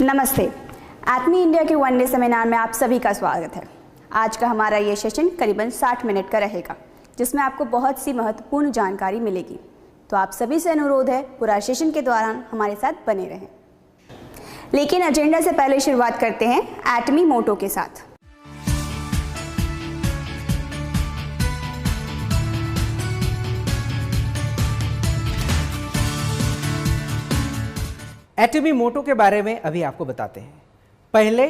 नमस्ते। एटमी इंडिया के one day seminar में आप सभी का स्वागत है। आज का हमारा ये सेशन करीबन 60 मिनट का रहेगा, जिसमें आपको बहुत सी महत्वपूर्ण जानकारी मिलेगी। तो आप सभी से अनुरोध है पूरा सेशन के दौरान हमारे साथ बने रहें। लेकिन एजेंडा से पहले शुरुआत करते हैं एटमी मोटो के साथ। एटमी मोटो के बारे में अभी आपको बताते हैं। पहले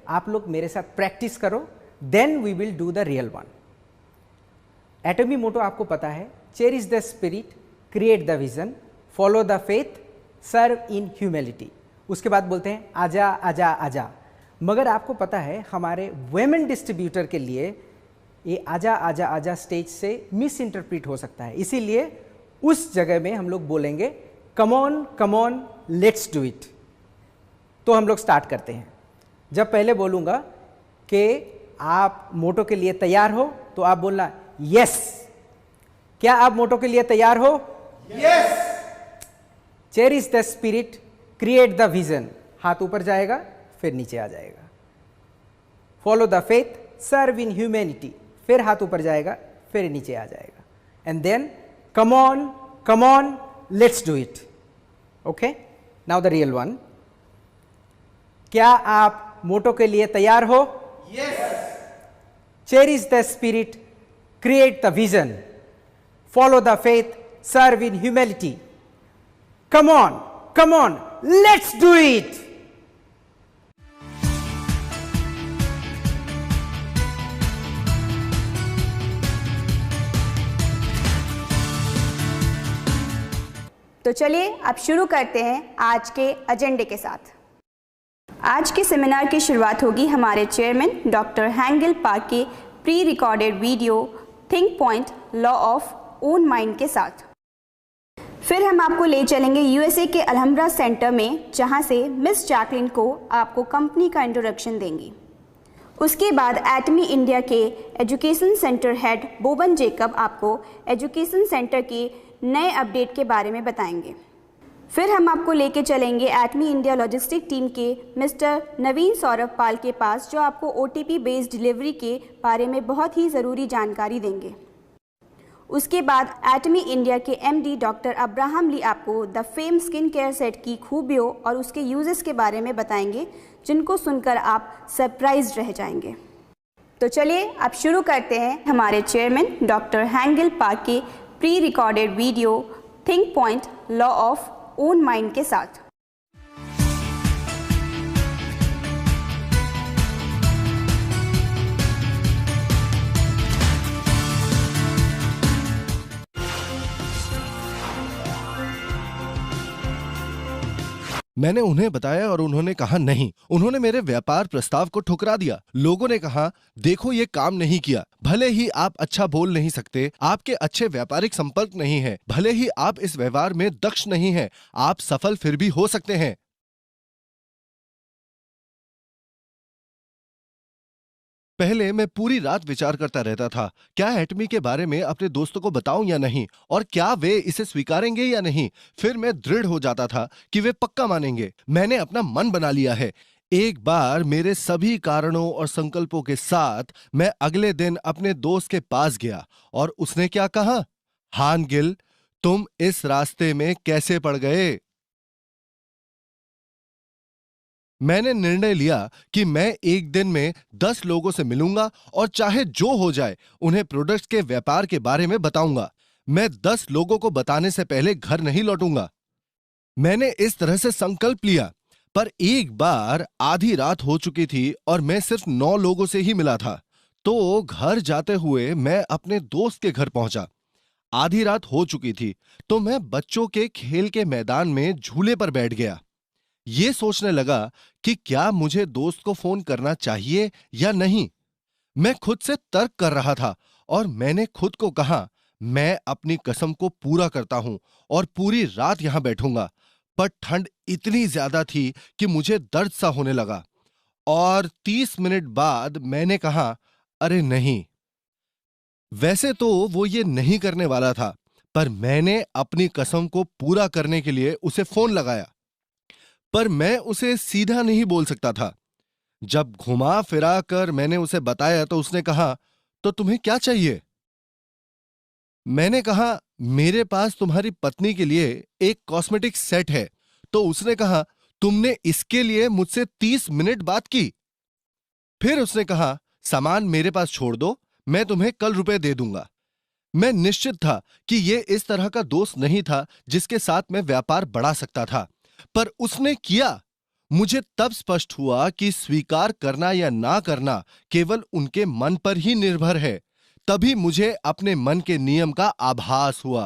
आप लोग मेरे साथ प्रैक्टिस करो, then we will do the real one. Atomy motto आपको पता है, cherish the spirit, create the vision, follow the faith, serve in humility. उसके बाद बोलते हैं आजा आजा आजा। मगर आपको पता है हमारे वुमेन डिस्ट्रीब्यूटर के लिए ये आजा आजा आजा स्टेज से मिस इंटरप्रिट हो सकता है, इसीलिए उस जगह में हम लोग बोलेंगे कम ऑन लेट्स डू इट। तो हम लोग स्टार्ट करते हैं। जब पहले बोलूंगा कि आप मोटो के लिए तैयार हो, तो आप बोलना यस। क्या आप मोटो के लिए तैयार हो? Yes. Cherish the spirit, create the vision. हाथ ऊपर जाएगा फिर नीचे आ जाएगा। Follow the faith, serve in humanity, फिर हाथ ऊपर जाएगा फिर नीचे आ जाएगा। And then come on let's do it. Okay, now the real one. क्या आप मोटो के लिए तैयार हो? Yes. Cherish the spirit, create the vision, follow the faith, serve in humility. Come on let's do it. तो चलिए अब शुरू करते हैं आज के एजेंडे के साथ। आज के सेमिनार की शुरुआत होगी हमारे चेयरमैन डॉक्टर हैंगल पार्क के pre recorded video think point law of own mind के साथ। फिर हम आपको ले चलेंगे यूएसए के अलहम्ब्रा सेंटर में, जहां से मिस जैकलिन को आपको कंपनी का इंट्रोडक्शन देंगी। उसके बाद एटमी इंडिया के education centre head Boban Jacob आपको एजुकेशन सेंटर के नए अपडेट के बारे में बताएंगे। फिर हम आपको लेके चलेंगे एटमी इंडिया लॉजिस्टिक टीम के मिस्टर नवीन सौरभ पाल के पास, जो आपको ओटीपी बेस्ड डिलीवरी के बारे में बहुत ही ज़रूरी जानकारी देंगे। उसके बाद एटमी इंडिया के एमडी डॉक्टर अब्राहम ली आपको the fame skin care set की खूबियों और उसके यूजेस के बारे में बताएंगे, जिनको सुनकर आप सरप्राइज रह जाएंगे। तो चलिए अब शुरू करते हैं हमारे चेयरमैन डॉक्टर हैंगल पार्क के pre recorded video think point law of own mind के साथ। मैंने उन्हें बताया और उन्होंने कहा नहीं। उन्होंने मेरे व्यापार प्रस्ताव को ठुकरा दिया। लोगों ने कहा देखो ये काम नहीं किया। भले ही आप अच्छा बोल नहीं सकते, आपके अच्छे व्यापारिक संपर्क नहीं है, भले ही आप इस व्यवहार में दक्ष नहीं हैं, आप सफल फिर भी हो सकते हैं। पहले मैं पूरी रात विचार करता रहता था, क्या एटमी के बारे में अपने दोस्तों को बताऊं या नहीं, और क्या वे इसे स्वीकारेंगे या नहीं। फिर मैं दृढ़ हो जाता था कि वे पक्का मानेंगे। मैंने अपना मन बना लिया है। एक बार मेरे सभी कारणों और संकल्पों के साथ मैं अगले दिन अपने दोस्त के पास गया और उसने क्या कहा, हान गिल, तुम इस रास्ते में कैसे पड़ गए। मैंने निर्णय लिया कि मैं एक दिन में 10 लोगों से मिलूंगा और चाहे जो हो जाए उन्हें प्रोडक्ट्स के व्यापार के बारे में बताऊंगा। मैं 10 लोगों को बताने से पहले घर नहीं लौटूंगा। मैंने इस तरह से संकल्प लिया, पर एक बार आधी रात हो चुकी थी और मैं सिर्फ 9 लोगों से ही मिला था। तो घर जाते हुए मैं अपने दोस्त के घर पहुंचा। आधी रात हो चुकी थी तो मैं बच्चों के खेल के मैदान में झूले पर बैठ गया। ये सोचने लगा कि क्या मुझे दोस्त को फोन करना चाहिए या नहीं। मैं खुद से तर्क कर रहा था और मैंने खुद को कहा, मैं अपनी कसम को पूरा करता हूं और पूरी रात यहां बैठूंगा। पर ठंड इतनी ज्यादा थी कि मुझे दर्द सा होने लगा और 30 मिनट बाद मैंने कहा, अरे नहीं। वैसे तो वो ये नहीं करने वाला था, पर मैंने अपनी कसम को पूरा करने के लिए उसे फोन लगाया। पर मैं उसे सीधा नहीं बोल सकता था। जब घुमा फिरा कर मैंने उसे बताया तो उसने कहा, तो तुम्हें क्या चाहिए? मैंने कहा, मेरे पास तुम्हारी पत्नी के लिए एक कॉस्मेटिक सेट है। तो उसने कहा, तुमने इसके लिए मुझसे 30 मिनट बात की? फिर उसने कहा, सामान मेरे पास छोड़ दो, मैं तुम्हें कल रुपए दे दूंगा। मैं निश्चित था कि यह इस तरह का दोस्त नहीं था जिसके साथ मैं व्यापार बढ़ा सकता था, पर उसने किया। मुझे तब स्पष्ट हुआ कि स्वीकार करना या ना करना केवल उनके मन पर ही निर्भर है। तभी मुझे अपने मन के नियम का आभास हुआ।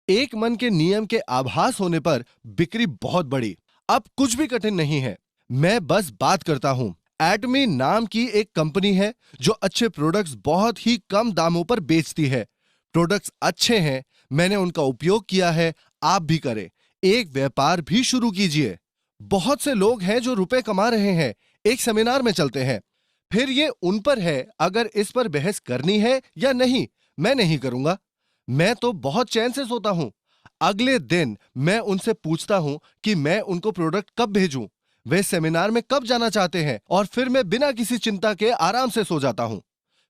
एक मन के नियम के आभास होने पर बिक्री बहुत बढ़ी। अब कुछ भी कठिन नहीं है, मैं बस बात करता हूं। एटमी नाम की एक कंपनी है जो अच्छे प्रोडक्ट्स बहुत ही कम दामों पर बेचती है। प्रोडक्ट्स अच्छे हैं, मैंने उनका उपयोग किया है, आप भी करें। एक व्यापार भी शुरू कीजिए। बहुत से लोग हैं जो रुपए कमा रहे हैं, एक सेमिनार में चलते हैं। फिर ये उन पर है अगर इस पर बहस करनी है या नहीं। मैं नहीं करूंगा। मैं तो बहुत चैन से सोता हूं। अगले दिन मैं उनसे पूछता हूं कि मैं उनको प्रोडक्ट कब भेजूं, वे सेमिनार में कब जाना चाहते हैं, और फिर मैं बिना किसी चिंता के आराम से सो जाता हूं।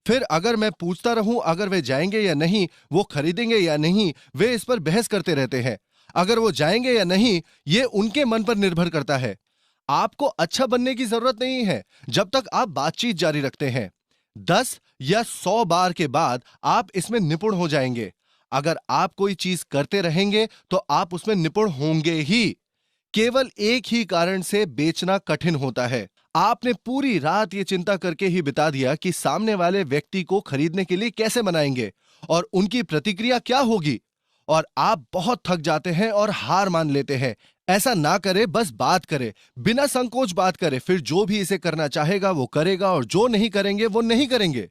फिर अगर मैं पूछता रहूं अगर वे जाएंगे या नहीं, वो खरीदेंगे या नहीं, वे इस पर बहस करते रहते हैं। अगर वो जाएंगे या नहीं, ये उनके मन पर निर्भर करता है। आपको अच्छा बनने की जरूरत नहीं है जब तक आप बातचीत जारी रखते हैं। 10 या 100 बार के बाद आप इसमें निपुण हो जाएंगे। अगर आप कोई चीज करते रहेंगे तो आप उसमें निपुण होंगे ही। केवल एक ही कारण से बेचना कठिन होता है। आपने पूरी रात ये चिंता करके ही बिता दिया कि सामने वाले व्यक्ति को खरीदने के लिए कैसे मनाएंगे और उनकी प्रतिक्रिया क्या होगी, और आप बहुत थक जाते हैं और हार मान लेते हैं। ऐसा ना करे, बस बात करे, बिना संकोच बात करे। फिर जो भी इसे करना चाहेगा वो करेगा और जो नहीं करेंगे वो नहीं करेंगे।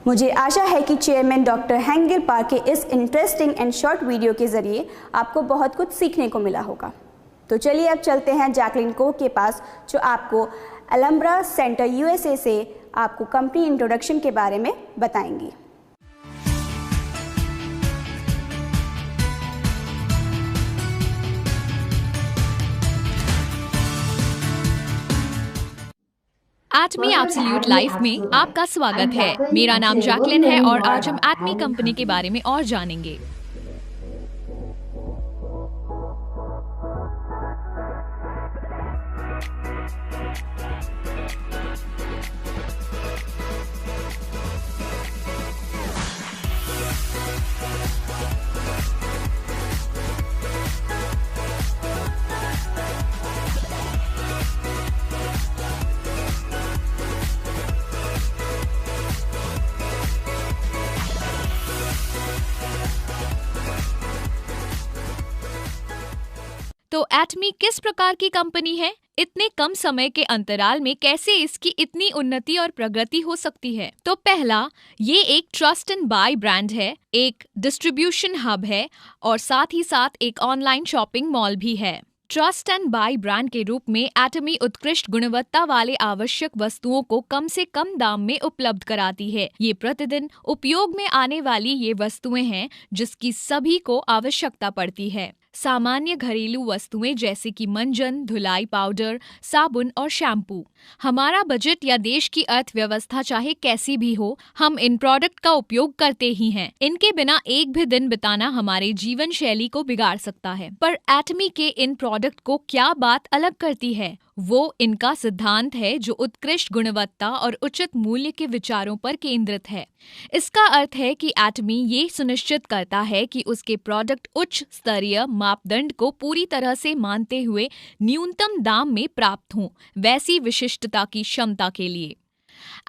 मुझे आशा है कि चेयरमैन डॉक्टर हैंगल पार्क के इस इंटरेस्टिंग एंड शॉर्ट वीडियो के ज़रिए आपको बहुत कुछ सीखने को मिला होगा। तो चलिए अब चलते हैं जैकलिन को के पास, जो आपको अलम्ब्रा सेंटर USA से आपको कंपनी इंट्रोडक्शन के बारे में बताएंगी। एटमी एब्सोल्यूट लाइफ में आपका स्वागत है। मेरा नाम जैकलिन है और आज हम एटमी कंपनी के बारे में और जानेंगे। तो एटमी किस प्रकार की कंपनी है? इतने कम समय के अंतराल में कैसे इसकी इतनी उन्नति और प्रगति हो सकती है? तो पहला, ये एक ट्रस्ट एंड बाय ब्रांड है, एक डिस्ट्रीब्यूशन हब है और साथ ही साथ एक ऑनलाइन शॉपिंग मॉल भी है। ट्रस्ट एंड बाय ब्रांड के रूप में एटमी उत्कृष्ट गुणवत्ता वाले आवश्यक वस्तुओं को कम से कम दाम में उपलब्ध कराती है। ये प्रतिदिन उपयोग में आने वाली ये वस्तुएं हैं जिसकी सभी को आवश्यकता पड़ती है। सामान्य घरेलू वस्तुएं जैसे कि मंजन, धुलाई पाउडर, साबुन और शैम्पू। हमारा बजट या देश की अर्थव्यवस्था चाहे कैसी भी हो, हम इन प्रोडक्ट का उपयोग करते ही हैं। इनके बिना एक भी दिन बिताना हमारे जीवन शैली को बिगाड़ सकता है। पर एटमी के इन प्रोडक्ट को क्या बात अलग करती है? वो इनका सिद्धांत है जो उत्कृष्ट गुणवत्ता और उचित मूल्य के विचारों पर केंद्रित है। इसका अर्थ है कि एटमी ये सुनिश्चित करता है कि उसके प्रोडक्ट उच्च स्तरीय मापदंड को पूरी तरह से मानते हुए न्यूनतम दाम में प्राप्त हों, वैसी विशिष्टता की क्षमता के लिए।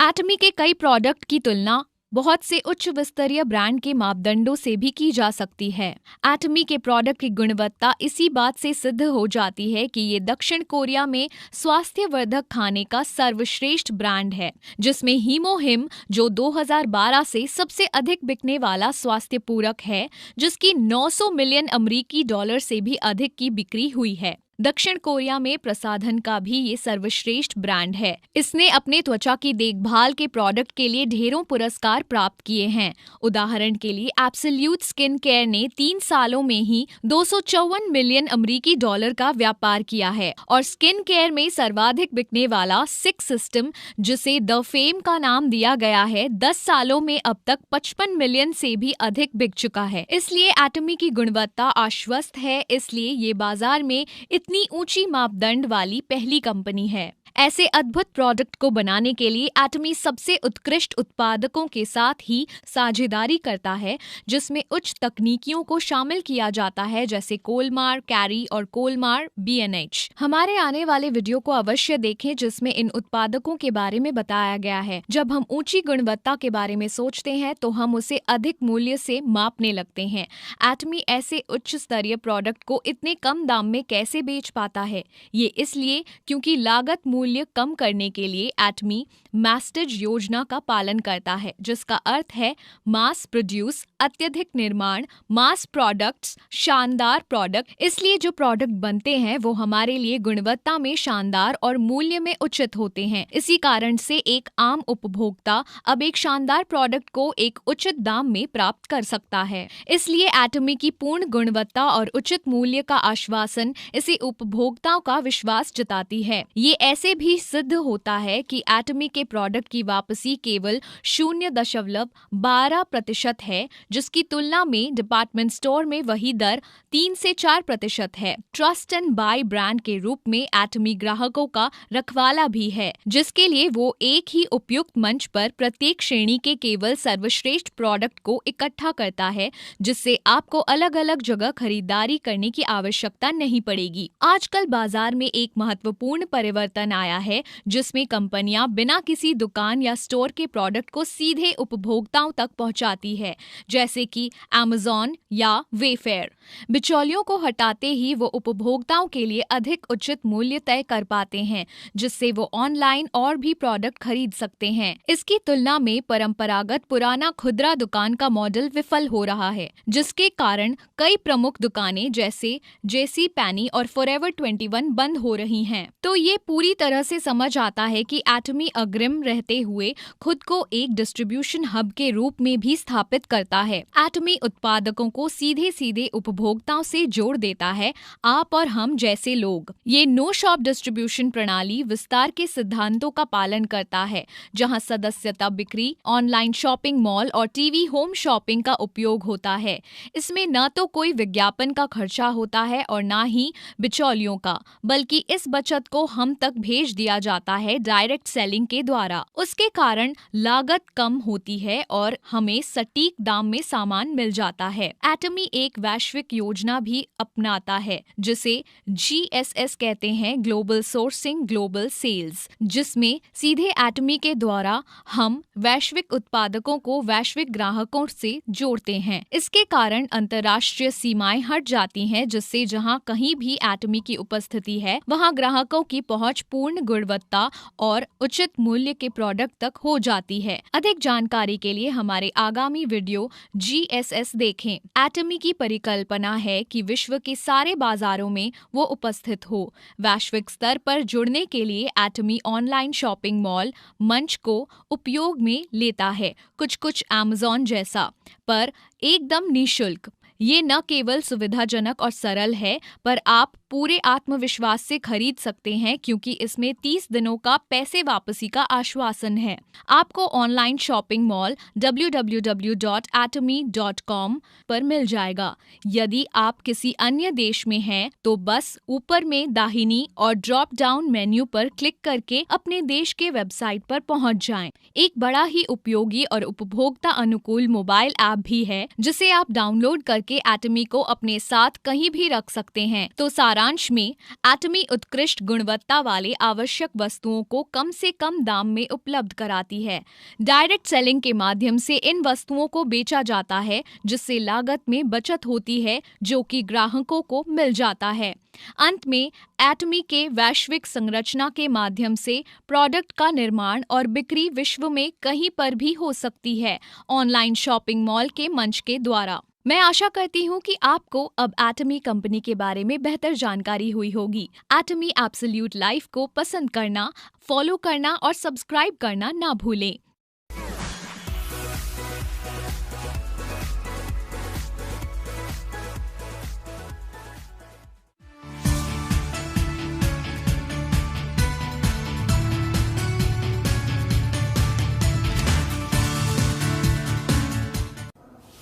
एटमी के कई प्रोडक्ट की तुलना बहुत से उच्च स्तरीय ब्रांड के मापदंडों से भी की जा सकती है। एटमी के प्रोडक्ट की गुणवत्ता इसी बात से सिद्ध हो जाती है कि ये दक्षिण कोरिया में स्वास्थ्यवर्धक खाने का सर्वश्रेष्ठ ब्रांड है, जिसमें हीमोहिम जो 2012 से सबसे अधिक बिकने वाला स्वास्थ्य पूरक है, जिसकी 900 मिलियन अमेरिकी डॉलर से भी अधिक की बिक्री हुई है। दक्षिण कोरिया में प्रसाधन का भी ये सर्वश्रेष्ठ ब्रांड है। इसने अपने त्वचा की देखभाल के प्रोडक्ट के लिए ढेरों पुरस्कार प्राप्त किए हैं। उदाहरण के लिए एब्सोल्यूट स्किन केयर ने 3 सालों में ही 254 मिलियन अमेरिकी डॉलर का व्यापार किया है और स्किन केयर में सर्वाधिक बिकने वाला सिक्स सिस्टम, जिसे द फेम का नाम दिया गया है, 10 सालों में अब तक 55 मिलियन से भी अधिक बिक चुका है। इसलिए एटमी की गुणवत्ता आश्वस्त है, इसलिए ये बाजार में इतनी ऊंची मापदंड वाली पहली कंपनी है। ऐसे अद्भुत प्रोडक्ट को बनाने के लिए एटमी सबसे उत्कृष्ट उत्पादकों के साथ ही साझेदारी करता है, जिसमें उच्च तकनीकियों को शामिल किया जाता है, जैसे कोलमार, कैरी और कोलमार BNH। हमारे आने वाले वीडियो को अवश्य देखें, जिसमें इन उत्पादकों के बारे में बताया गया है। जब हम ऊंची गुणवत्ता के बारे में सोचते हैं तो हम उसे अधिक मूल्य से मापने लगते हैं। एटमी ऐसे उच्च स्तरीय प्रोडक्ट को इतने कम दाम में कैसे बेच पाता है? ये इसलिए क्योंकि लागत मूल्य कम करने के लिए एटमी मैस्टेज योजना का पालन करता है, जिसका अर्थ है मास प्रोड्यूस, अत्यधिक निर्माण, मास प्रोडक्ट्स, शानदार प्रोडक्ट। इसलिए जो प्रोडक्ट बनते हैं वो हमारे लिए गुणवत्ता में शानदार और मूल्य में उचित होते हैं। इसी कारण से एक आम उपभोक्ता अब एक शानदार प्रोडक्ट को एक उचित दाम में प्राप्त कर सकता है। इसलिए एटमी की पूर्ण गुणवत्ता और उचित मूल्य का आश्वासन इसे उपभोक्ताओं का विश्वास जताती है। ये ऐसे भी सिद्ध होता है कि एटमी के प्रोडक्ट की वापसी केवल 0.12% है, जिसकी तुलना में डिपार्टमेंट स्टोर में वही दर 3 से 4% है। ट्रस्ट एंड बाय ब्रांड के रूप में एटमी ग्राहकों का रखवाला भी है, जिसके लिए वो एक ही उपयुक्त मंच पर प्रत्येक श्रेणी के केवल सर्वश्रेष्ठ प्रोडक्ट को इकट्ठा करता है, जिससे आपको अलग अलग जगह खरीदारी करने की आवश्यकता नहीं पड़ेगी। आजकल बाजार में एक महत्वपूर्ण परिवर्तन आया है, जिसमें कंपनियां बिना किसी दुकान या स्टोर के प्रोडक्ट को सीधे उपभोक्ताओं तक पहुंचाती है, जैसे कि Amazon या वेफेयर। बिचौलियों को हटाते ही वो उपभोक्ताओं के लिए अधिक उचित मूल्य तय कर पाते हैं, जिससे वो ऑनलाइन और भी प्रोडक्ट खरीद सकते हैं। इसकी तुलना में परंपरागत पुराना खुदरा दुकान का मॉडल विफल हो रहा है, जिसके कारण कई प्रमुख दुकानें जैसे JC Penney और Forever 21 बंद हो रही हैं। तो ये पूरी तरह से समझ आता है कि एटमी अग्रिम रहते हुए खुद को एक डिस्ट्रीब्यूशन हब के रूप में भी स्थापित करता है। एटमी उत्पादकों को सीधे सीधे उपभोक्ताओं से जोड़ देता है, आप और हम जैसे लोग। ये नो शॉप डिस्ट्रीब्यूशन प्रणाली विस्तार के सिद्धांतों का पालन करता है, जहां सदस्यता बिक्री, ऑनलाइन शॉपिंग मॉल और टीवी होम शॉपिंग का उपयोग होता है। इसमें न तो कोई विज्ञापन का खर्चा होता है और न ही बिचौलियों का, बल्कि इस बचत को हम तक भेज दिया जाता है डायरेक्ट सेलिंग के द्वारा। उसके कारण लागत कम होती है और हमें सटीक दाम में सामान मिल जाता है। एटमी एक वैश्विक योजना भी अपनाता है, जिसे GSS कहते हैं, ग्लोबल सोर्सिंग ग्लोबल सेल्स, जिसमें सीधे एटमी के द्वारा हम वैश्विक उत्पादकों को वैश्विक ग्राहकों से जोड़ते हैं। इसके कारण अंतर्राष्ट्रीय सीमाएं हट जाती हैं, जिससे जहां कहीं भी एटमी की उपस्थिति है, वहां ग्राहकों की पहुंच पूर्ण गुणवत्ता और उचित मूल्य के प्रोडक्ट तक हो जाती है। अधिक जानकारी के लिए हमारे आगामी वीडियो GSS देखें। एटमी की परिकल्पना है कि विश्व के सारे बाजारों में वो उपस्थित हो। वैश्विक स्तर पर जुड़ने के लिए एटमी ऑनलाइन शॉपिंग मॉल मंच को उपयोग में लेता है, कुछ Amazon जैसा, पर एकदम निःशुल्क। ये न केवल सुविधाजनक और सरल है, पर आप पूरे आत्मविश्वास से खरीद सकते हैं, क्योंकि इसमें 30 दिनों का पैसे वापसी का आश्वासन है। आपको ऑनलाइन शॉपिंग मॉल www.atomy.com पर मिल जाएगा। यदि आप किसी अन्य देश में हैं, तो बस ऊपर में दाहिनी और ड्रॉप डाउन मेन्यू पर क्लिक करके अपने देश के वेबसाइट पर पहुंच जाएं। एक बड़ा ही उपयोगी और उपभोक्ता अनुकूल मोबाइल ऐप भी है, जिसे आप डाउनलोड करके एटमी को अपने साथ कहीं भी रख सकते हैं। तो सारा सारांश में एटमी उत्कृष्ट गुणवत्ता वाले आवश्यक वस्तुओं को कम से कम दाम में उपलब्ध कराती है। डायरेक्ट सेलिंग के माध्यम से इन वस्तुओं को बेचा जाता है, जिससे लागत में बचत होती है, जो कि ग्राहकों को मिल जाता है। अंत में एटमी के वैश्विक संरचना के माध्यम से प्रोडक्ट का निर्माण और बिक्री विश्व में कहीं पर भी हो सकती है, ऑनलाइन शॉपिंग मॉल के मंच के द्वारा। मैं आशा करती हूँ कि आपको अब एटमी कंपनी के बारे में बेहतर जानकारी हुई होगी। एटमी एब्सोल्यूट लाइफ को पसंद करना, फॉलो करना और सब्सक्राइब करना ना भूलें।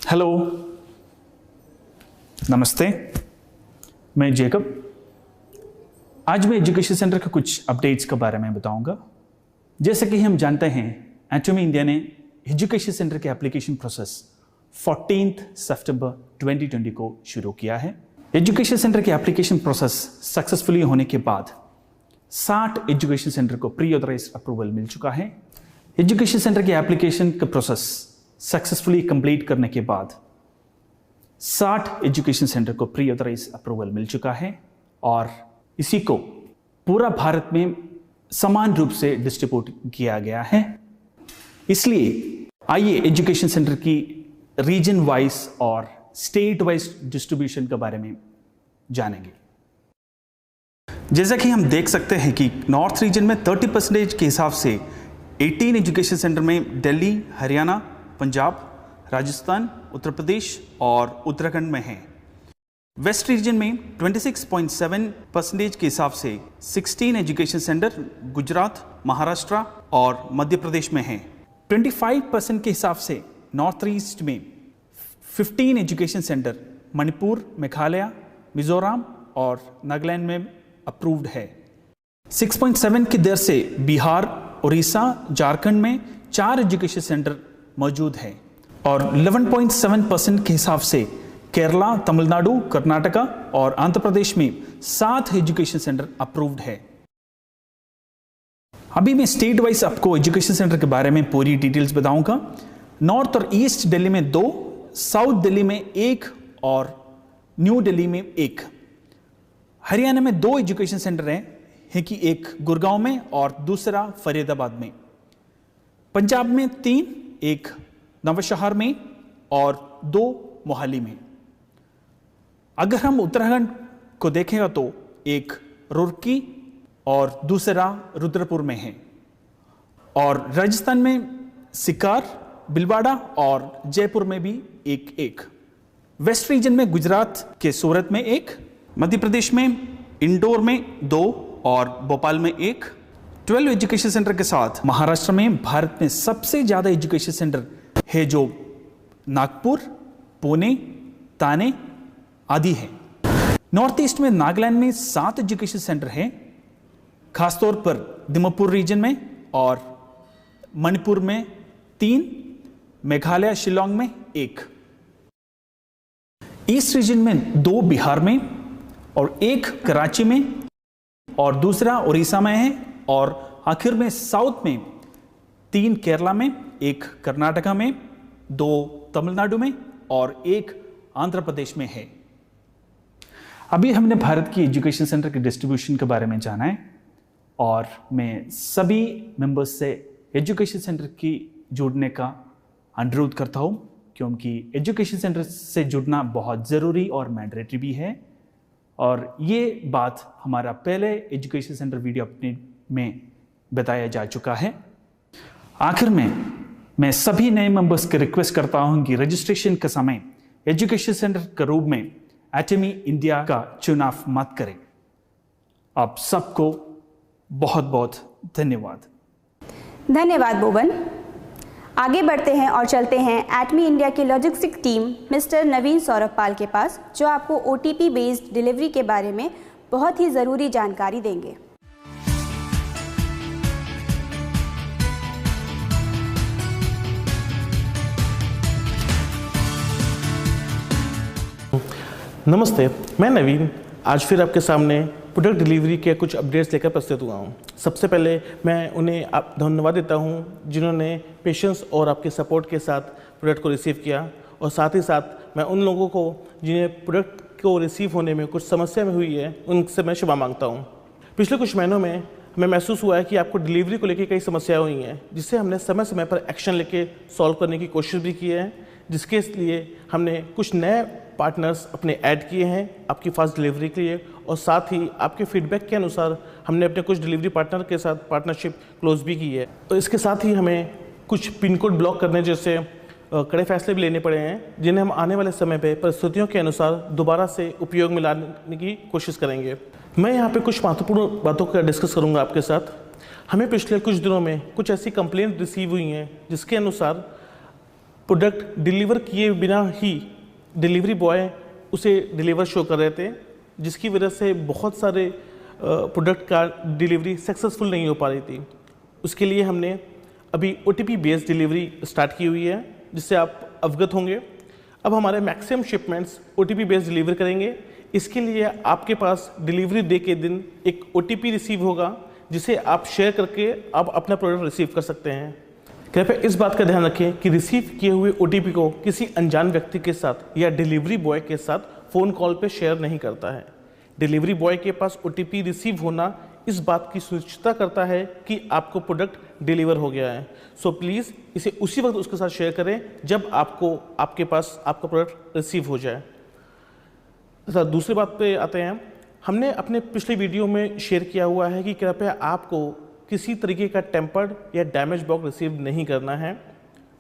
हेलो, नमस्ते, मैं जेकब। आज मैं एजुकेशन सेंटर के कुछ अपडेट्स के बारे में बताऊंगा। जैसे कि हम जानते हैं, एटमी इंडिया ने एजुकेशन सेंटर के एप्लीकेशन प्रोसेस 14 सितंबर 2020 को शुरू किया है। एजुकेशन सेंटर के एप्लीकेशन प्रोसेस सक्सेसफुली होने के बाद 60 एजुकेशन सेंटर को प्री ऑथराइज्ड अप्रूवल मिल चुका है। एजुकेशन सेंटर के एप्लीकेशन का प्रोसेस सक्सेसफुली कंप्लीट करने के बाद 60 एजुकेशन सेंटर को प्री ऑथराइज्ड अप्रूवल मिल चुका है और इसी को पूरा भारत में समान रूप से डिस्ट्रीब्यूट किया गया है। इसलिए आइए एजुकेशन सेंटर की रीजन वाइज और स्टेट वाइज डिस्ट्रीब्यूशन के बारे में जानेंगे। जैसा कि हम देख सकते हैं कि नॉर्थ रीजन में 30% के हिसाब से 18 एजुकेशन सेंटर में दिल्ली, हरियाणा, पंजाब, राजस्थान, उत्तर प्रदेश और उत्तराखंड में हैं। वेस्ट रीजन में 26.7% के हिसाब से 16 एजुकेशन सेंटर गुजरात, महाराष्ट्र और मध्य प्रदेश में हैं। 25% के हिसाब से नॉर्थ ईस्ट में 15 एजुकेशन सेंटर मणिपुर, मेघालय, मिजोरम और नागालैंड में अप्रूव्ड है। 6.7 की दर से बिहार, उड़ीसा, झारखंड में 4 एजुकेशन सेंटर मौजूद है और 11.7% के हिसाब से केरला, तमिलनाडु, कर्नाटका और आंध्र प्रदेश में 7 एजुकेशन सेंटर अप्रूव्ड है। अभी मैं स्टेट वाइज आपको एजुकेशन सेंटर के बारे में पूरी डिटेल्स बताऊंगा। नॉर्थ और ईस्ट दिल्ली में 2, साउथ दिल्ली में 1 और न्यू दिल्ली में 1। हरियाणा में 2 एजुकेशन सेंटर हैं कि एक गुड़गांव में और दूसरा फरीदाबाद में। पंजाब में 3, एक नवांशहर में और 2 मोहाली में। अगर हम उत्तराखंड को देखेंगे तो एक रुड़की और दूसरा रुद्रपुर में है और राजस्थान में सिकार, भीलवाड़ा और जयपुर में भी एक। वेस्ट रीजन में गुजरात के सूरत में 1, मध्य प्रदेश में इंदौर में 2 और भोपाल में 1। 12 एजुकेशन सेंटर के साथ महाराष्ट्र में भारत में सबसे ज्यादा एजुकेशन सेंटर है, जो नागपुर, पुणे, ताने आदि है। नॉर्थ ईस्ट में नागालैंड में 7 एजुकेशन सेंटर हैं, खासतौर पर दिमापुर रीजन में और मणिपुर में 3, मेघालय, शिलोंग में 1। ईस्ट रीजन में 2 बिहार में और 1 कराची में और दूसरा उड़ीसा में है और आखिर में साउथ में 3 केरला में, 1 कर्नाटका में, 2 तमिलनाडु में और 1 आंध्र प्रदेश में है। अभी हमने भारत की एजुकेशन सेंटर के डिस्ट्रीब्यूशन के बारे में जाना है और मैं सभी मेंबर्स से एजुकेशन सेंटर की जुड़ने का अनुरोध करता हूं, क्योंकि एजुकेशन सेंटर से जुड़ना बहुत ज़रूरी और मैंडेटरी भी है और ये बात हमारा पहले एजुकेशन सेंटर वीडियो अपने में बताया जा चुका है। आखिर में मैं सभी नए मेंबर्स को रिक्वेस्ट करता हूं कि रजिस्ट्रेशन के समय एजुकेशन सेंटर के रूप में एटमी इंडिया का चुनाव मत करें। आप सबको बहुत बहुत धन्यवाद। धन्यवाद भुवन। आगे बढ़ते हैं और चलते हैं एटमी इंडिया की लॉजिस्टिक टीम मिस्टर नवीन सौरभ पाल के पास, जो आपको OTP बेस्ड डिलीवरी के बारे में बहुत ही ज़रूरी जानकारी देंगे। नमस्ते, मैं नवीन आज फिर आपके सामने प्रोडक्ट डिलीवरी के कुछ अपडेट्स लेकर प्रस्तुत हुआ हूँ। सबसे पहले मैं उन्हें धन्यवाद देता हूँ जिन्होंने पेशेंस और आपके सपोर्ट के साथ प्रोडक्ट को रिसीव किया, और साथ ही साथ मैं उन लोगों को जिन्हें प्रोडक्ट को रिसीव होने में कुछ समस्या में हुई है उनसे मैं क्षमा मांगता हूँ। पिछले कुछ महीनों में हमें महसूस हुआ है कि आपको डिलीवरी को लेकर कई समस्याएं हुई हैं, जिससे हमने समय समय पर एक्शन लेके सॉल्व करने की कोशिश भी की है, जिसके लिए हमने कुछ नए पार्टनर्स अपने ऐड किए हैं आपकी फास्ट डिलीवरी के लिए, और साथ ही आपके फीडबैक के अनुसार हमने अपने कुछ डिलीवरी पार्टनर के साथ पार्टनरशिप क्लोज भी की है। तो इसके साथ ही हमें कुछ पिन कोड ब्लॉक करने जैसे कड़े फैसले भी लेने पड़े हैं, जिन्हें हम आने वाले समय पे परिस्थितियों के अनुसार दोबारा से उपयोग में लाने की कोशिश करेंगे। मैं यहाँ पे कुछ महत्वपूर्ण बातों का डिस्कस करूँगा आपके साथ। हमें पिछले कुछ दिनों में कुछ ऐसी कंप्लेंट रिसीव हुई हैं जिसके अनुसार प्रोडक्ट डिलीवर किए बिना ही डिलीवरी बॉय उसे डिलीवर शो कर रहे थे, जिसकी वजह से बहुत सारे प्रोडक्ट का डिलीवरी सक्सेसफुल नहीं हो पा रही थी। उसके लिए हमने अभी OTP बेस्ड डिलीवरी स्टार्ट की हुई है, जिससे आप अवगत होंगे। अब हमारे maximum shipments OTP based deliver करेंगे। इसके लिए आपके पास डिलीवरी डे के दिन एक OTP रिसीव होगा, जिसे आप शेयर करके आप अपना प्रोडक्ट रिसीव कर सकते हैं। कृपया इस बात का ध्यान रखें कि रिसीव किए हुए OTP को किसी अनजान व्यक्ति के साथ या डिलीवरी बॉय के साथ फ़ोन कॉल पे शेयर नहीं करता है। डिलीवरी बॉय के पास OTP रिसीव होना इस बात की सुनिश्चितता करता है कि आपको प्रोडक्ट डिलीवर हो गया है। सो प्लीज़ इसे उसी वक्त उसके साथ शेयर करें जब आपके पास आपका प्रोडक्ट रिसीव हो जाए। दूसरी बात पे आते हैं। हमने अपने पिछले वीडियो में शेयर किया हुआ है कि कृपया आपको किसी तरीके का टेम्पर्ड या डैमेज बॉक्स रिसीव नहीं करना है,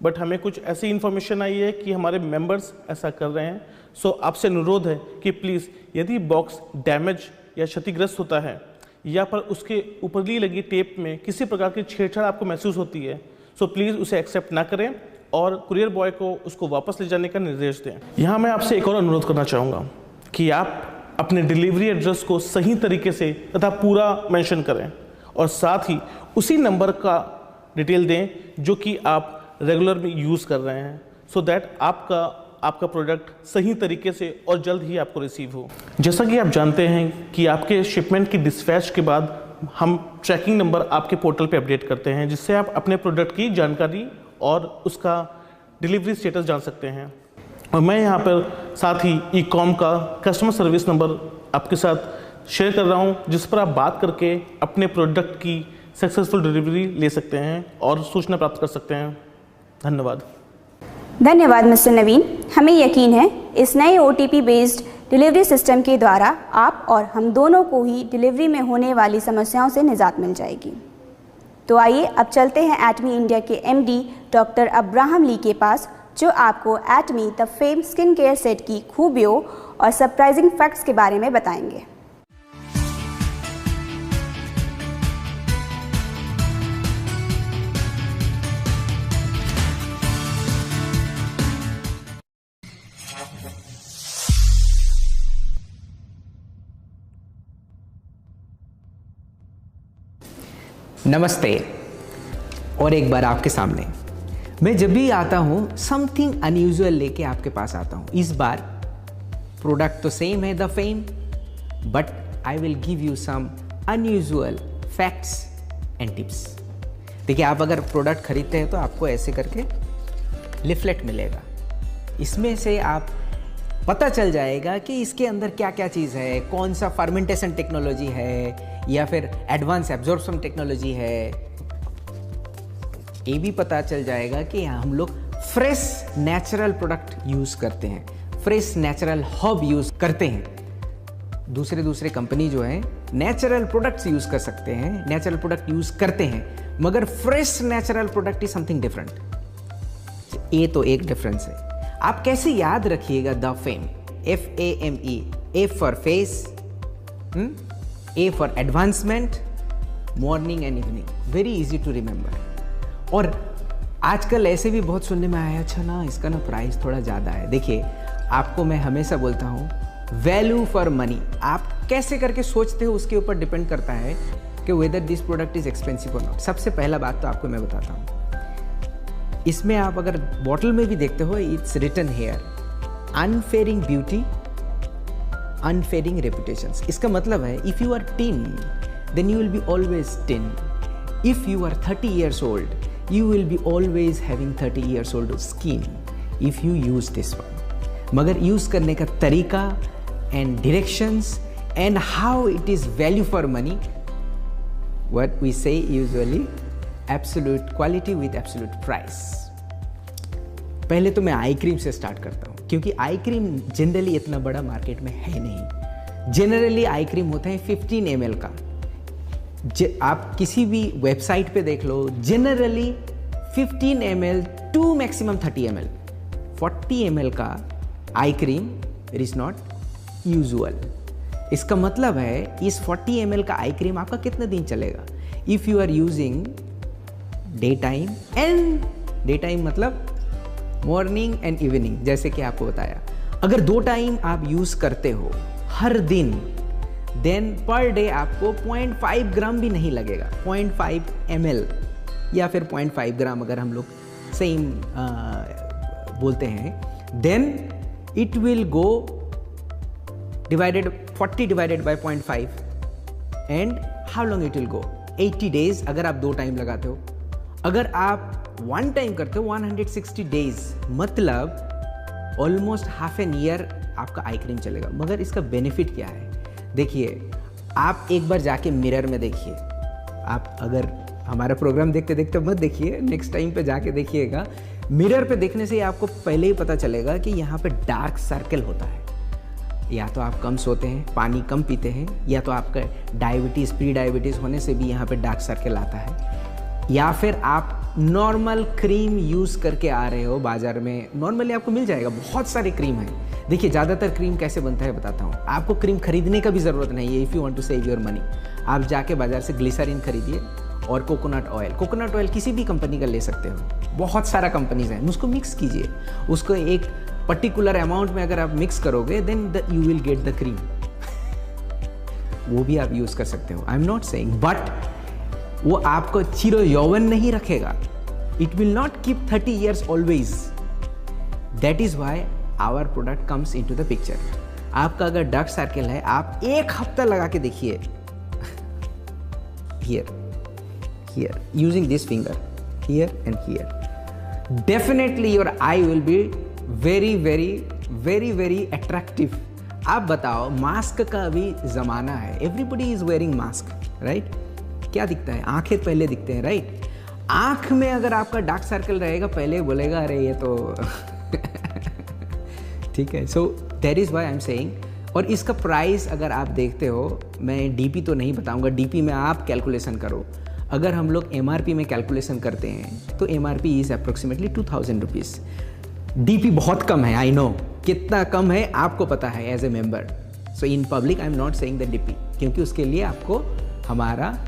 बट हमें कुछ ऐसी इन्फॉर्मेशन आई है कि हमारे मेंबर्स ऐसा कर रहे हैं। सो आपसे अनुरोध है कि प्लीज़ यदि बॉक्स डैमेज या क्षतिग्रस्त होता है या पर उसके ऊपरली लगी टेप में किसी प्रकार की छेड़छाड़ आपको महसूस होती है, सो प्लीज़ उसे एक्सेप्ट ना करें और कुरियर बॉय को उसको वापस ले जाने का निर्देश दें। यहाँ मैं आपसे एक और अनुरोध करना चाहूँगा कि आप अपने डिलीवरी एड्रेस को सही तरीके से तथा पूरा मेंशन करें, और साथ ही उसी नंबर का डिटेल दें जो कि आप रेगुलर में यूज़ कर रहे हैं, सो दैट आपका प्रोडक्ट सही तरीके से और जल्द ही आपको रिसीव हो। जैसा कि आप जानते हैं कि आपके शिपमेंट की डिस्पैच के बाद हम ट्रैकिंग नंबर आपके पोर्टल पे अपडेट करते हैं, जिससे आप अपने प्रोडक्ट की जानकारी और उसका डिलीवरी स्टेटस जान सकते हैं। और मैं यहाँ पर साथ ही ई-कॉम का कस्टमर सर्विस नंबर आपके साथ शेयर कर रहा हूँ, जिस पर आप बात करके अपने प्रोडक्ट की सक्सेसफुल डिलीवरी ले सकते हैं और सूचना प्राप्त कर सकते हैं। धन्यवाद। धन्यवाद मिस्टर नवीन। हमें यकीन है इस नए OTP बेस्ड डिलीवरी सिस्टम के द्वारा आप और हम दोनों को ही डिलीवरी में होने वाली समस्याओं से निजात मिल जाएगी। तो आइए अब चलते हैं एटमी इंडिया के MD डॉक्टर अब्राहम ली के पास, जो आपको Atomy the fame skin care set की खूबियों और सरप्राइजिंग फैक्ट्स के बारे में बताएंगे। नमस्ते। और एक बार आपके सामने मैं जब भी आता हूँ समथिंग अनयूजुअल लेके आपके पास आता हूँ। इस बार प्रोडक्ट तो सेम है the fame, but I will give you some unusual facts and tips. देखिए, आप अगर प्रोडक्ट खरीदते हैं तो आपको ऐसे करके लिफलेट मिलेगा। इसमें से आप पता चल जाएगा कि इसके अंदर क्या क्या चीज़ है, कौन सा फर्मेंटेशन टेक्नोलॉजी है या फिर एडवांस एब्जॉर्प्शन टेक्नोलॉजी है। ये भी पता चल जाएगा कि हम लोग फ्रेश नेचुरल प्रोडक्ट यूज़ करते हैं, फ्रेश नेचुरल हर्ब यूज़ करते हैं। दूसरे कंपनी जो है नेचुरल प्रोडक्ट्स यूज़ कर सकते हैं, नेचुरल प्रोडक्ट यूज़ करते हैं, मगर fresh natural product is something different. ये तो एक डिफरेंस है। आप कैसे याद रखिएगा the fame, FAME, A for face, A for advancement, morning and evening, very easy to remember. और आजकल ऐसे भी बहुत सुनने में आया, अच्छा ना इसका ना प्राइस थोड़ा ज़्यादा है। देखिए, आपको मैं हमेशा बोलता हूँ वैल्यू फॉर मनी। आप कैसे करके सोचते हो उसके ऊपर डिपेंड करता है कि whether this product is expensive और नॉट। सबसे पहला बात तो आपको मैं बताता हूँ, इसमें आप अगर बॉटल में भी देखते हो, it's written here unfairing beauty, unfading reputations. इसका मतलब है if you are teen then you will be always teen, if you are 30 years old you will be always having 30 years old skin if you use this one। मगर use करने का तरीका and directions and how it is value for money, what we say usually absolute quality with absolute price। पहले तो मैं eye cream से start करता हूँ, क्योंकि आई क्रीम जनरली इतना बड़ा मार्केट में है नहीं। जनरली आई क्रीम होता है 15 ml का। आप किसी भी वेबसाइट पे देख लो, generally 15 ml to maximum 30 ml। 40 ml का eye cream it is not usual. इसका मतलब है इस 40 ml का आई क्रीम आपका कितना दिन चलेगा? If you are using day time, and day time मतलब मॉर्निंग एंड इवनिंग, जैसे कि आपको बताया। अगर 2 टाइम आप यूज करते हो हर दिन, देन पर डे आपको 0.5 ग्राम भी नहीं लगेगा। 0.5 ml या फिर 0.5 ग्राम अगर हम लोग सेम बोलते हैं, then it will go divided 40 divided by 0.5 and how long it will go? 80 days अगर आप 2 टाइम लगाते हो। अगर आप 1 टाइम करते हो 160 days, मतलब ऑलमोस्ट हाफ एन ईयर आपका आई क्रीम चलेगा। मगर इसका बेनिफिट क्या है? देखिए, आप एक बार जाके मिरर में देखिए। आप अगर हमारा प्रोग्राम देखते देखते मत देखिए, नेक्स्ट टाइम पे जाके देखिएगा। मिरर पे देखने से आपको पहले ही पता चलेगा कि यहाँ पे डार्क सर्कल होता है। या तो आप कम सोते हैं, पानी कम पीते हैं, या तो आपका डायबिटीज़, प्री डायबिटीज़ होने से भी यहाँ पे डार्क सर्कल आता है, या फिर आप नॉर्मल क्रीम यूज़ करके आ रहे हो बाज़ार में। नॉर्मली आपको मिल जाएगा, बहुत सारे क्रीम है। देखिए, ज़्यादातर क्रीम कैसे बनता है बताता हूँ। आपको क्रीम खरीदने का भी ज़रूरत नहीं है। If you want to save your money, आप जाके बाज़ार से ग्लिसरीन खरीदिए और कोकोनट ऑयल। कोकोनट ऑयल किसी भी कंपनी का ले सकते हो, बहुत सारा कंपनीज हैं। उसको मिक्स कीजिए, उसको एक पर्टिकुलर अमाउंट में अगर आप मिक्स करोगे, then you will get the cream. वो भी आप यूज़ कर सकते हो, I am not saying, but वो आपको चिर यौवन नहीं रखेगा। It will not keep 30 years always. That is why our product comes into the picture. आपका अगर डार्क सर्कल है, आप 1 हफ्ता लगा के देखिए, here using this finger, here and here, definitely your eye will be very attractive। आप बताओ, मास्क का अभी जमाना है, everybody is wearing mask, right? क्या दिखता है? आंखें पहले दिखते हैं, राइट? आंख में अगर आपका डार्क सर्कल रहेगा, पहले बोलेगा अरे ये तो ठीक है। So that is why I am saying. और इसका प्राइस अगर आप देखते हो, मैं डीपी तो नहीं बताऊंगा, डीपी में आप कैलकुलेशन करो। अगर हम लोग एमआरपी में कैलकुलेशन करते हैं तो MRP is approximately 2000 rupees. DP बहुत कम है, आई नो कितना कम है, आपको पता है as a member. So in public I am not saying the DP, क्योंकि उसके लिए आपको हमारा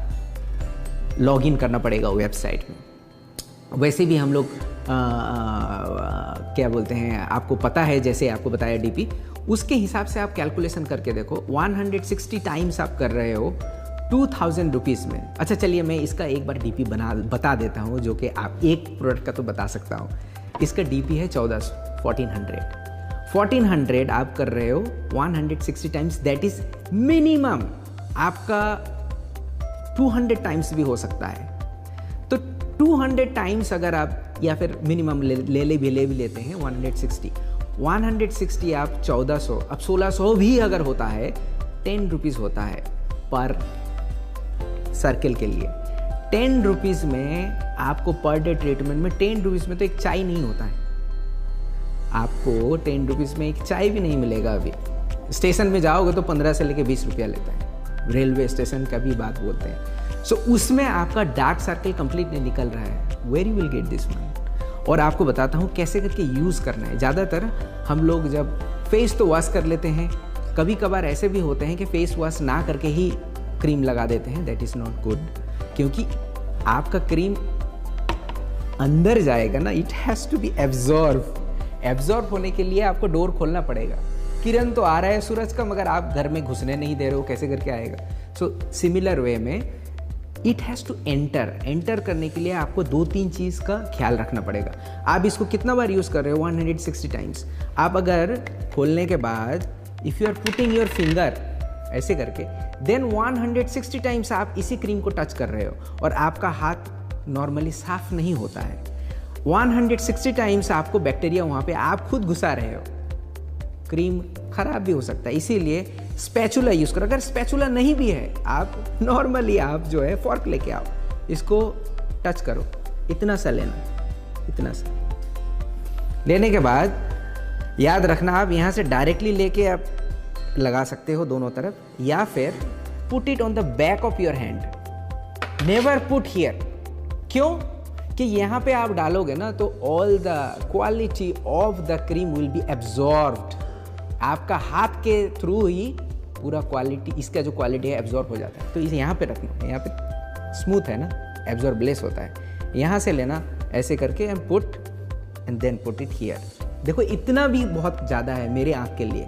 लॉगिन करना पड़ेगा वेबसाइट में। वैसे भी हम लोग क्या बोलते हैं, आपको पता है, जैसे आपको बताया डीपी, उसके हिसाब से आप कैलकुलेशन करके देखो। 160 टाइम्स आप कर रहे हो 2000 रुपीज़ में। अच्छा, चलिए मैं इसका एक बार डीपी बता देता हूँ, जो कि आप एक प्रोडक्ट का तो बता सकता हूँ। इसका डीपी है 1400 आप कर रहे हो 160 टाइम्स, दैट इज मिनिमम। आपका 200 टाइम्स भी हो सकता है। तो 200 टाइम्स अगर आप, या फिर मिनिमम ले भी लेते हैं 160 आप 1400, अब 1600 भी अगर होता है, 10 रुपीज़ होता है पर सर्कल के लिए। 10 रुपीज़ में आपको पर डे ट्रीटमेंट में 10 रुपीज़ में तो एक चाय नहीं होता है। आपको 10 रुपीज़ में एक चाय भी नहीं मिलेगा। अभी स्टेशन में जाओगे तो 15 से लेके 20 रुपया लेता है। रेलवे स्टेशन का भी बात बोलते हैं। सो उसमें आपका डार्क सर्कल कंप्लीट नहीं निकल रहा है। Where you will get this one? और आपको बताता हूँ कैसे करके यूज़ करना है। ज़्यादातर हम लोग जब फेस तो वॉश कर लेते हैं, कभी कभार ऐसे भी होते हैं कि फेस वॉश ना करके ही क्रीम लगा देते हैं। दैट इज़ नॉट गुड, क्योंकि आपका क्रीम अंदर जाएगा ना, it has to be absorb होने के लिए आपको डोर खोलना पड़ेगा। किरण तो आ रहा है सूरज का, मगर आप घर में घुसने नहीं दे रहे हो, कैसे करके आएगा? सो सिमिलर वे में इट हैज़ टू एंटर करने के लिए आपको 2-3 चीज़ का ख्याल रखना पड़ेगा। आप इसको कितना बार यूज़ कर रहे हो? 160 टाइम्स। आप अगर खोलने के बाद if you are putting your finger ऐसे करके, देन 160 टाइम्स आप इसी क्रीम को टच कर रहे हो और आपका हाथ नॉर्मली साफ नहीं होता है। 160 टाइम्स आपको बैक्टीरिया वहाँ पे आप खुद घुसा रहे हो, क्रीम खराब भी हो सकता है। इसीलिए स्पैचुला यूज़ करो। अगर स्पैचुला नहीं भी है, आप नॉर्मली आप जो है फॉर्क लेके आओ, इसको टच करो, इतना सा लेना, इतना सा लेने के बाद याद रखना, आप यहाँ से डायरेक्टली लेके आप लगा सकते हो दोनों तरफ, या फिर put it on the back of your hand, never put here. क्यों? कि यहाँ पे आप डालोगे ना तो all the quality of the cream will be absorbed, आपका हाथ के थ्रू ही पूरा क्वालिटी, इसका जो क्वालिटी है एब्जॉर्ब हो जाता है। तो इसे यहाँ पे रखना, यहाँ पे स्मूथ है ना, एब्जॉर्बलेस होता है। यहाँ से लेना ऐसे करके and put and then put it here. देखो इतना भी बहुत ज़्यादा है मेरे आँख के लिए,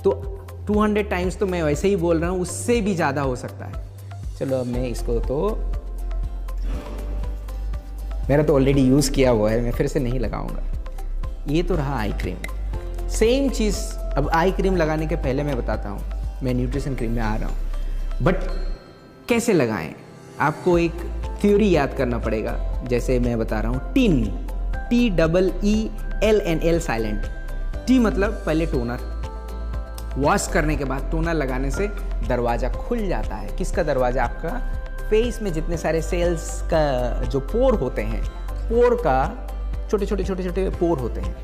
तो 200 टाइम्स तो मैं वैसे ही बोल रहा हूँ, उससे भी ज़्यादा हो सकता है। चलो अब मैं इसको, तो मेरा तो ऑलरेडी यूज़ किया हुआ है, मैं फिर से नहीं लगाऊंगा। ये तो रहा आई क्रीम। सेम चीज़ अब आई क्रीम लगाने के पहले मैं बताता हूँ, मैं न्यूट्रिशन क्रीम में आ रहा हूँ। बट कैसे लगाएं, आपको एक थ्योरी याद करना पड़ेगा। जैसे मैं बता रहा हूँ, टिन, TEELNL साइलेंट। टी मतलब पहले टोनर, वॉश करने के बाद टोनर लगाने से दरवाज़ा खुल जाता है। किसका दरवाज़ा? आपका फेस में जितने सारे सेल्स का जो पोर होते हैं, पोर का छोटे छोटे पोर होते हैं,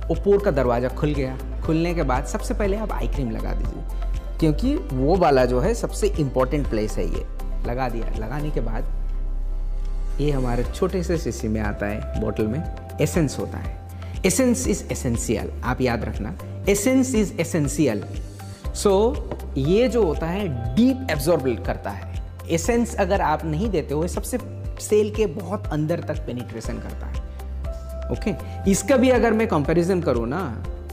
वो पोर का दरवाज़ा खुल गया। खुलने के बाद सबसे पहले आप आई क्रीम लगा दीजिए, क्योंकि वो वाला जो है सबसे इम्पॉर्टेंट प्लेस है। ये लगा दिया, लगाने के बाद ये हमारे छोटे से शीशी में आता है, बोतल में एसेंस होता है। एसेंस इज एसेंशियल, आप याद रखना, एसेंस इज एसेंशियल। सो ये जो होता है डीप एब्जॉर्ब करता है। एसेंस अगर आप नहीं देते हो, सबसे सेल के बहुत अंदर तक पेनिट्रेशन करता है। ओके, इसका भी अगर मैं कंपैरिजन करूँ ना,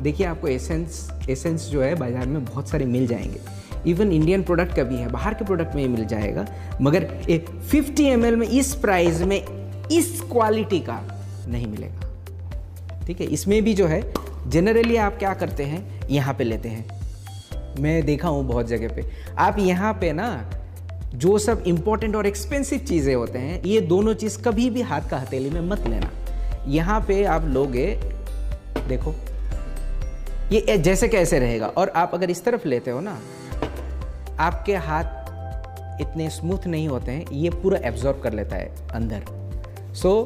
देखिए आपको एसेंस जो है बाजार में बहुत सारे मिल जाएंगे, इवन इंडियन प्रोडक्ट का भी है, बाहर के प्रोडक्ट में मिल जाएगा, मगर एक 50 ml में इस प्राइस में इस क्वालिटी का नहीं मिलेगा। ठीक है, इसमें भी जो है जनरली आप क्या करते हैं, यहाँ पे लेते हैं, मैं देखा हूँ बहुत जगह पे, आप यहाँ पे ना जो सब इंपॉर्टेंट और एक्सपेंसिव चीज़ें होते हैं, ये दोनों चीज़ कभी भी हाथ का हथेली में मत लेना। यहाँ पे आप लोगे, देखो ये जैसे कैसे रहेगा, और आप अगर इस तरफ लेते हो ना, आपके हाथ इतने स्मूथ नहीं होते हैं, ये पूरा एब्जॉर्ब कर लेता है अंदर। So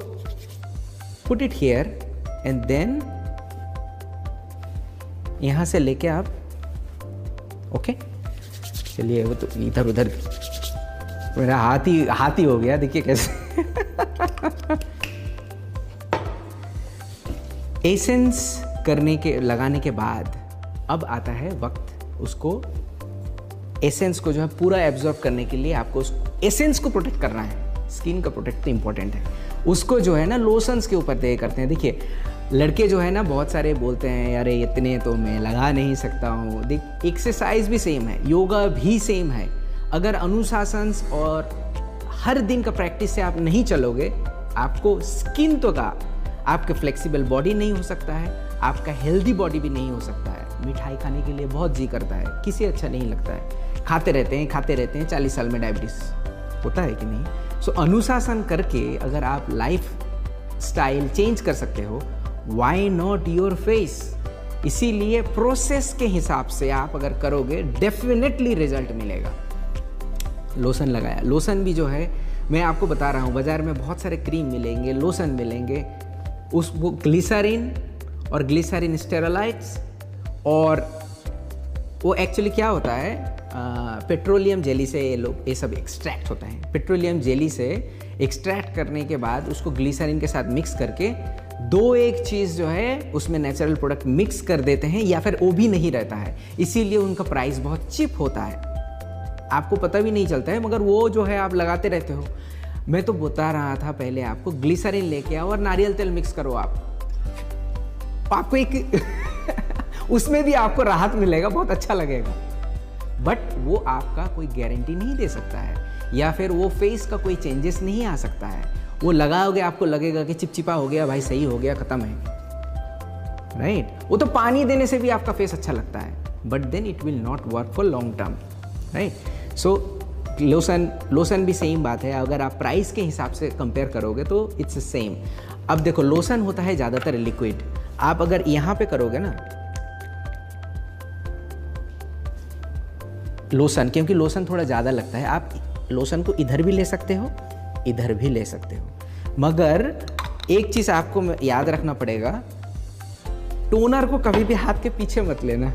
put it here and then यहाँ से लेके आप, ओके चलिए, वो तो इधर उधर मेरा हाथ ही हो गया, देखिए कैसे। एसेंस लगाने के बाद अब आता है वक्त उसको, एसेंस को जो है पूरा एब्जॉर्ब करने के लिए आपको एसेंस को प्रोटेक्ट करना है। स्किन का प्रोटेक्ट तो इंपॉर्टेंट है, उसको जो है ना लोशंस के ऊपर दे करते हैं। देखिए लड़के जो है ना बहुत सारे बोलते हैं, अरे इतने तो मैं लगा नहीं सकता हूँ। देख, एक्सरसाइज भी सेम है, योगा भी सेम है। अगर अनुशासन और हर दिन का प्रैक्टिस से आप नहीं चलोगे, आपको स्किन तो का, आपका फ्लेक्सिबल बॉडी नहीं हो सकता है, आपका हेल्दी बॉडी भी नहीं हो सकता है। मिठाई खाने के लिए बहुत जी करता है, किसी अच्छा नहीं लगता है, खाते रहते हैं 40 साल में डायबिटीज होता है कि नहीं। सो अनुशासन करके अगर आप लाइफ स्टाइल चेंज कर सकते हो, व्हाई नॉट योर फेस। इसीलिए प्रोसेस के हिसाब से आप अगर करोगे, डेफिनेटली रिजल्ट मिलेगा। लोशन लगाया, लोशन भी जो है मैं आपको बता रहा हूँ, बाज़ार में बहुत सारे क्रीम मिलेंगे, लोशन मिलेंगे, वो ग्लिसरीन और ग्लिसरीन स्टेरलाइट्स, और वो एक्चुअली क्या होता है, पेट्रोलियम जेली से ये सब एक्सट्रैक्ट होता है। पेट्रोलियम जेली से एक्सट्रैक्ट करने के बाद उसको ग्लिसरीन के साथ मिक्स करके दो एक चीज़ जो है उसमें नेचुरल प्रोडक्ट मिक्स कर देते हैं, या फिर वो भी नहीं रहता है, इसीलिए उनका प्राइस बहुत चिप होता है, आपको पता भी नहीं चलता है, मगर वो जो है आप लगाते रहते हो। मैं तो बता रहा था पहले आपको, ग्लिसरीन लेके आओ और नारियल तेल मिक्स करो, आपको एक उसमें भी आपको राहत मिलेगा, बहुत अच्छा लगेगा। बट वो आपका कोई गारंटी नहीं दे सकता है, या फिर वो फेस का कोई चेंजेस नहीं आ सकता है। वो लगाओगे आपको लगेगा कि चिपचिपा हो गया, भाई सही हो गया, खत्म है, राइट। वो तो पानी देने से भी आपका फेस अच्छा लगता है, but then it will not work for long term, right. So lotion भी सेम बात है, अगर आप प्राइस के हिसाब से कंपेयर करोगे तो इट्स सेम। अब देखो लोशन होता है ज़्यादातर लिक्विड, आप अगर यहाँ पे करोगे ना लोशन, क्योंकि लोशन थोड़ा ज़्यादा लगता है, आप लोशन को इधर भी ले सकते हो, इधर भी ले सकते हो, मगर एक चीज़ आपको याद रखना पड़ेगा, टोनर को कभी भी हाथ के पीछे मत लेना,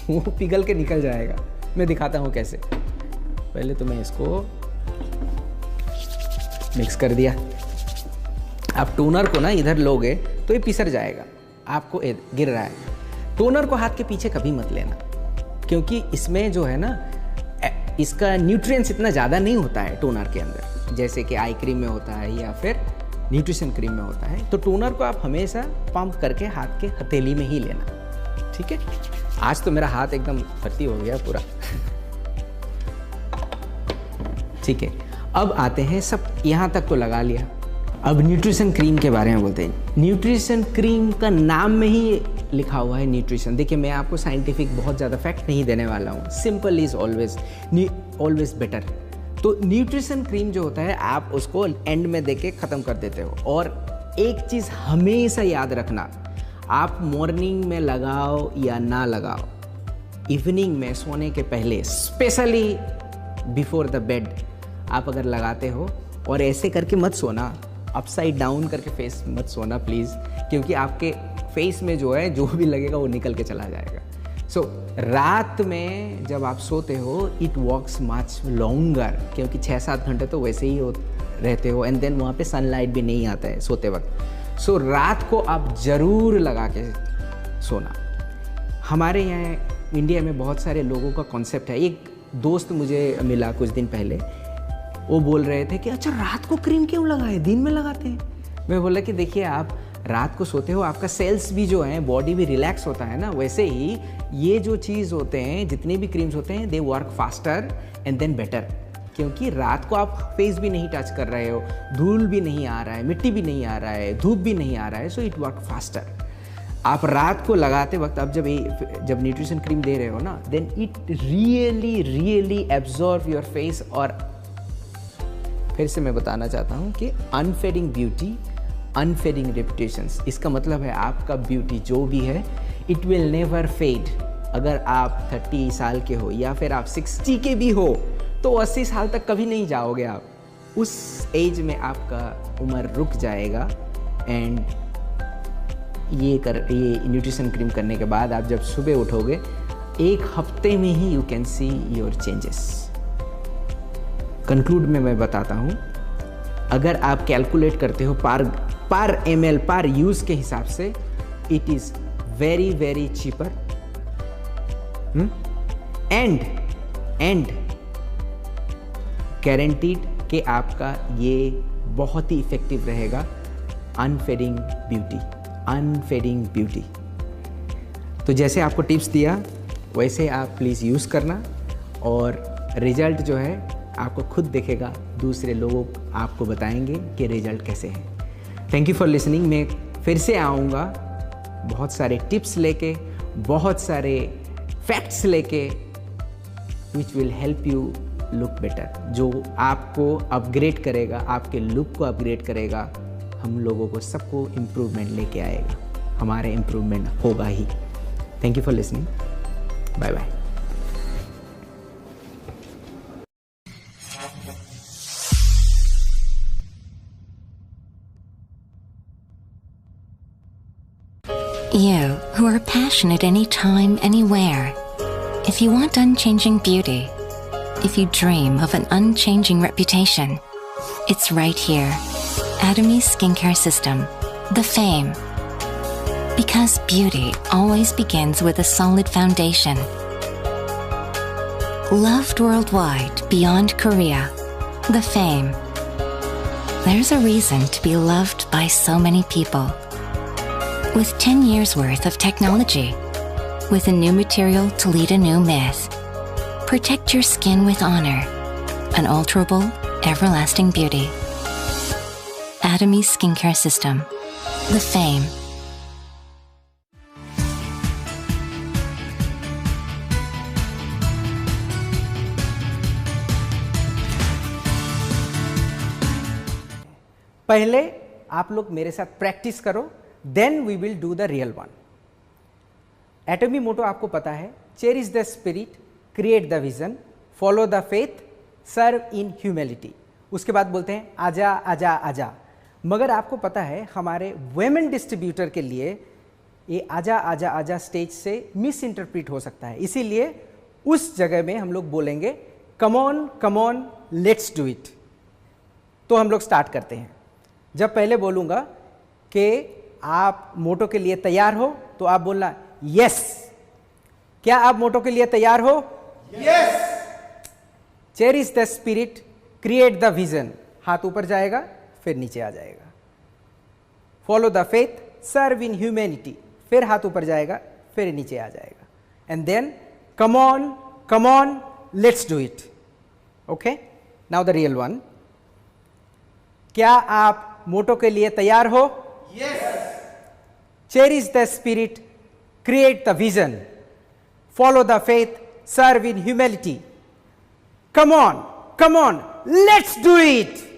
वो पिघल के निकल जाएगा। मैं दिखाता हूँ कैसे। पहले तो मैं इसको मिक्स कर दिया, आप टोनर को ना इधर लोगे तो ये पिसर जाएगा, आपको गिर रहा है। टोनर को हाथ के पीछे कभी मत लेना, क्योंकि इसमें जो है ना इसका न्यूट्रिएंट्स इतना ज़्यादा नहीं होता है टोनर के अंदर, जैसे कि आई क्रीम में होता है या फिर न्यूट्रिशन क्रीम में होता है। तो टोनर को आप हमेशा पंप करके हाथ के हथेली में ही लेना, ठीक है। आज तो मेरा हाथ एकदम भर्ती हो गया पूरा ठीक है। अब आते हैं, सब यहाँ तक तो लगा लिया, अब न्यूट्रिशन क्रीम के बारे में बोलते हैं। न्यूट्रिशन क्रीम का नाम में ही लिखा हुआ है न्यूट्रिशन। देखिए मैं आपको साइंटिफिक बहुत ज़्यादा फैक्ट नहीं देने वाला हूँ, सिंपल इज़ ऑलवेज बेटर। तो न्यूट्रिशन क्रीम जो होता है आप उसको एंड में देके ख़त्म कर देते हो। और एक चीज़ हमेशा याद रखना, आप मॉर्निंग में लगाओ या ना लगाओ, इवनिंग में सोने के पहले, स्पेशली बिफोर द बेड आप अगर लगाते हो, और ऐसे करके मत सोना, अपसाइड डाउन करके फेस मत सोना प्लीज़, क्योंकि आपके फेस में जो है जो भी लगेगा वो निकल के चला जाएगा। सो रात में जब आप सोते हो इट वर्क्स मच लॉन्गर, क्योंकि 6-7 घंटे तो वैसे ही रहते हो, एंड देन वहाँ पे सनलाइट भी नहीं आता है सोते वक्त। सो रात को आप ज़रूर लगा के सोना। हमारे यहाँ इंडिया में बहुत सारे लोगों का कॉन्सेप्ट है, एक दोस्त मुझे मिला कुछ दिन पहले, वो बोल रहे थे कि अच्छा रात को क्रीम क्यों लगाए, दिन में लगाते हैं। मैं बोला कि देखिए आप रात को सोते हो, आपका सेल्स भी जो है, बॉडी भी रिलैक्स होता है ना, वैसे ही ये जो चीज़ होते हैं, जितने भी क्रीम्स होते हैं, they work faster and then better, क्योंकि रात को आप फेस भी नहीं टच कर रहे हो, धूल भी नहीं आ रहा है, मिट्टी भी नहीं आ रहा है, धूप भी नहीं आ रहा है, सो इट वर्क फास्टर। आप रात को लगाते वक्त अब जब न्यूट्रिशन क्रीम दे रहे हो ना, then it really absorb your face. और फिर से मैं बताना चाहता हूँ कि अनफेडिंग ब्यूटी, अनफेडिंग रेपुटेशंस, इसका मतलब है आपका ब्यूटी जो भी है इट विल नेवर फेड। अगर आप 30 साल के हो या फिर आप 60 के भी हो तो 80 साल तक कभी नहीं जाओगे आप, उस एज में आपका उम्र रुक जाएगा। एंड ये न्यूट्रिशन क्रीम करने के बाद आप जब सुबह उठोगे, 1 हफ्ते में ही you can see your changes. Conclude में मैं बताता हूँ, अगर आप कैलकुलेट करते हो पर ml पर यूज़ के हिसाब से, it is very cheaper and guaranteed कि आपका ये बहुत ही इफेक्टिव रहेगा। Unfading beauty. तो जैसे आपको टिप्स दिया वैसे आप प्लीज़ यूज़ करना, और रिजल्ट जो है आपको खुद दिखेगा, दूसरे लोग आपको बताएंगे कि रिजल्ट कैसे हैं। Thank you for listening. मैं फिर से आऊँगा बहुत सारे टिप्स लेके, बहुत सारे फैक्ट्स लेके, which will help you look better, जो आपको अपग्रेड करेगा, आपके लुक को अपग्रेड करेगा, हम लोगों को सबको इम्प्रूवमेंट लेके आएगा, हमारे इम्प्रूवमेंट होगा ही। Thank you for listening, bye bye. You, who are passionate anytime, anywhere. If you want unchanging beauty, if you dream of an unchanging reputation, it's right here. Atomy Skincare System, the Fame. Because beauty always begins with a solid foundation. Loved worldwide beyond Korea, the Fame. There's a reason to be loved by so many people. With 10 years worth of technology, with a new material to lead a new myth. Protect your skin with honor. Unalterable, everlasting beauty. Atomy Skincare System, the Fame. पहले आप लोग मेरे साथ practice करो, then we will do the real one. Atomy motto आपको पता है, cherish the spirit, create the vision, follow the faith, serve in humility. उसके बाद बोलते हैं आजा आजा आजा। मगर आपको पता है हमारे वुमेन डिस्ट्रीब्यूटर के लिए ये आजा आजा आजा स्टेज से मिस इंटरप्रिट हो सकता है, इसीलिए उस जगह में हम लोग बोलेंगे कम ऑन लेट्स डू इट। तो हम लोग स्टार्ट करते हैं। जब पहले बोलूँगा कि आप मोटो के लिए तैयार हो तो आप बोलना यस। क्या आप मोटो के लिए तैयार हो? Yes. Cherish the spirit, create the vision, हाथ ऊपर जाएगा फिर नीचे आ जाएगा। Follow the faith, serve in humanity, फिर हाथ ऊपर जाएगा फिर नीचे आ जाएगा। And then come on let's do it. Okay, now the real one. क्या आप मोटो के लिए तैयार हो? Yes. Cherish the spirit, create the vision, follow the faith, serve in humility. Come on let's do it.